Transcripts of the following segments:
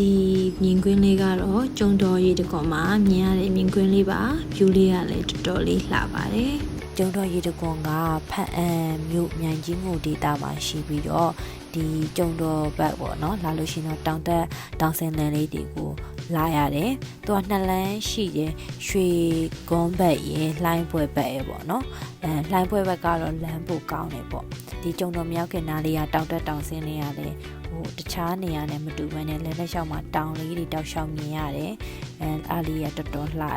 ဒီမြင်ကွင်းလေးကတော့ကျုံတော်ရေတကောမှာမြင်ရတဲ့မြင်ကွင်းလေးပါ view လေးကလည်းတော်တော်လေးလှပါတယ်ကျုံတော်ရေတကောကဖတ်အံမြို့မြိုင်ကြီးငိုဒေတာမှာရှိပြီးတော့ဒီကျုံတော်ဘက်ပေါ့နော်လာလို့ရှိရင်တော့တောင်ဆင်လန်လေးတွေကိုလာရတယ်။သူက2လမ်းရှိတယ်ရွှေကုန်းဘက်ရေလှိုင်းပွဲဘက်ရေပေါ့နော်။လှိုင်းပွဲဘက်ကတော့လမ်းပို့ကောင်းတယ်ပေါ့။ဒီကျုံတော်မြောက်ခင်နားလေးကတောင်တက်တောင်ဆင်းလေးရတယ်တခြားနေရာနဲ့မတူဘဲနဲ့လည်းလက်လျှောက်မှာတောင်လေးတွေတောက်လျှောက်မြင်ရတယ်အားလေးကတော်တော်လှ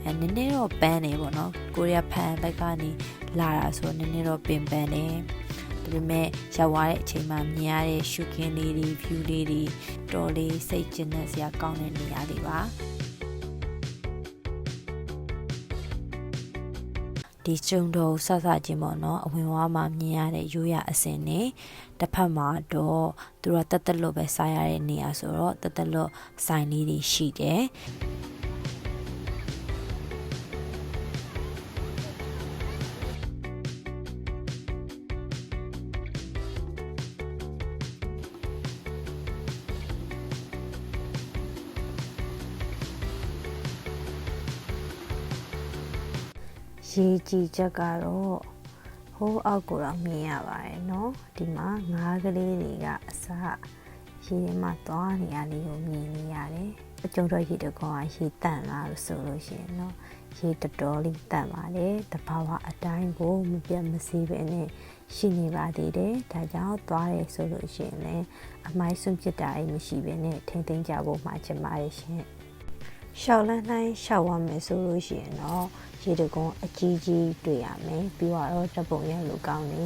တယ်နည်းနည်းတော့ပန်းနေပေါ့နော်ကိုရီးယားဖန်ဘက်ကနေလာတာဆိုနည်းနည်းတော့ပင်ပန်းနေဒါပေမဲ့ရောက်သွားတဲ့အချိန်မှာမြင်ရတဲ့ရှုခင်းလေးတွေ view လေးတွေတော်လေးစိတ်ကျဉ်းစရာကောင်းတဲ့နေရာတွေပါဒီကျုံတော်ဆဆချင်းပေါ့နော်အဝင်ဝါမှာမြင်ရတဲ့ရိုးရအစင်နဲ့တစ်ဖက်မှာတော့သူတို့တက်လွတ်ပဲစားရတဲ့နေရာဆိုတော့တက်လွတ်ဆိုင်လေးတွေရှိတယ်ရေကြည်ချက်ကတော့ဟိုးအောက်ကိုတော့မြင်ရပါတယ်เนาะဒီမှာငါးကလေးတွေကအစရေထဲမှာသွားနေရလေးကိုမြင်နေရတယ်အကျုံတော့ရေတကောကရေတန့်လာလို့ဆိုလို့ရှိရင်เนาะရေတော်တော်လေးတန့်ပါတယ်တဘာဝအတိုင်းကိုမပြတ်မစီးပဲနဲ့ရှိနေပါသေးတယ်ဒါကြောင့်သွားရဲဆိုလို့ရှိရင်လည်းအမိုက်စွန့်ပစ်တာအိမ်မရှိပဲနဲ့ထိမ့်သိမ်းကြဖို့မှချင်ပါတယ်ရှင်ရှောက်လန်းတိုင်းရှောက်ရမယ်ဆိုလို့ရှိရင်တော့ရေတကုန်းအကြီးကြီးတွေ့ရမယ်ပြီးတော့ဓပုံရလို့ကောင်းနေ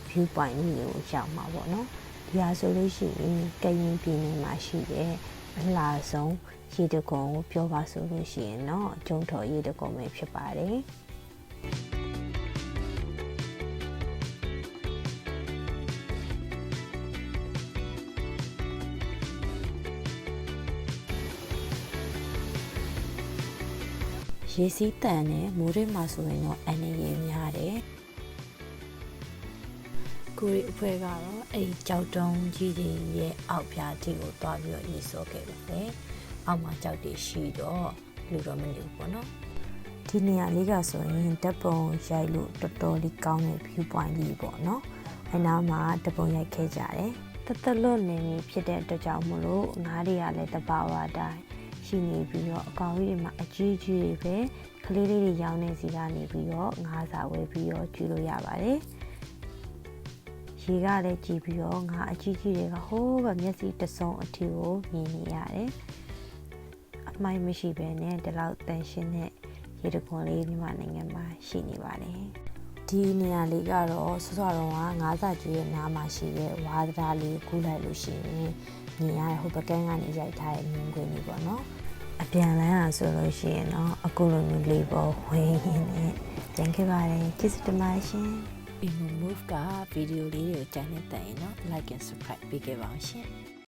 view point မျိုးကိုရောက်မှာပေါ့နော်ဒီဟာဆိုလို့ရှိရင်ကရင်ပြည်နယ်မှာရှိတဲ့အလားဆုံးရေတကုန်းကိုပြောပါဆိုလို့ရှိရင်တော့ကျုံတော်ရေတကုန်းပဲဖြစ်ပါတယ်ရေစီးတန်နဲ့မိုးရိပ်မှာဆိုရင်တော့အနေရများတယ်ကိုရီအဖွဲကတော့အဲ့ကြောက်တုံးကြီးတွေရဲ့အောက်ပြားတီကိုတွားပြီးတော့ရေစောခဲ့ပါတယ်အောက်မှာကြောက်တွေရှိတော့လူတော့မနေဘူးပေါ့နော်ဒီနေရာလေးကဆိုရင်ဓပုံရိုက်လို့တော်တော်လေးကောင်းတဲ့ view point ကြီးပေါ့နော်အဲ့နားမှာဓပုံရိုက်ခဲ့ကြတယ်တက်လွတ်နေဖြစ်တဲ့အတွက်ကြောင့်မို့လို့ငါးတွေကလည်းတဘာဝတိုင်းရှိနေပြီးတော့အကောင်ကြီးတွေမှာအကြီးကြီးတွေပဲကလေးလေးတွေရောင်းနေစီကနေပြီးတော့ငါးစာဝယ်ပြီးတော့ကျွေးလို့ရပါတယ်ရေကလည်းကြည်ပြီးတော့ငါအကြီးကြီးတွေကဟိုးဗမျက်စိတစုံအထီကိုမြင်နေရတယ်အမိုက်မရှိဘဲနဲ့ဒီလောက်တန်ရှင်းတဲ့ရေတခွန်လေးမြန်မာနိုင်ငံမှာရှိနေပါတယ်ဒီနေရာလေးကတော့စောစောတော့ငါးစာကျွေးရဲ့နားမှာရှိတဲ့ဝါးသားလေးကူးလိုက်လို့ရှိရင်မြင်ရတဲ့ဟိုပကန်းကနေရိုက်ထားတဲ့မြင်ကွင်းလေးပေါ့နော်အပြန်လန်းဆိုလို့ရှိရင်တော့အခုလိုမျိုးလေးပေါ်ဝင်ရင်းနဲ့ပြန်ခဲ့ပါတယ်ကျေးဇူးတင်ပါတယ်ရှင်ဒီ move ကဗီဒီယိုလေးကိုကြိုက်နေတဲ့ရင်တော့ like and subscribe ပေးခဲ့ပါအောင်ရှင်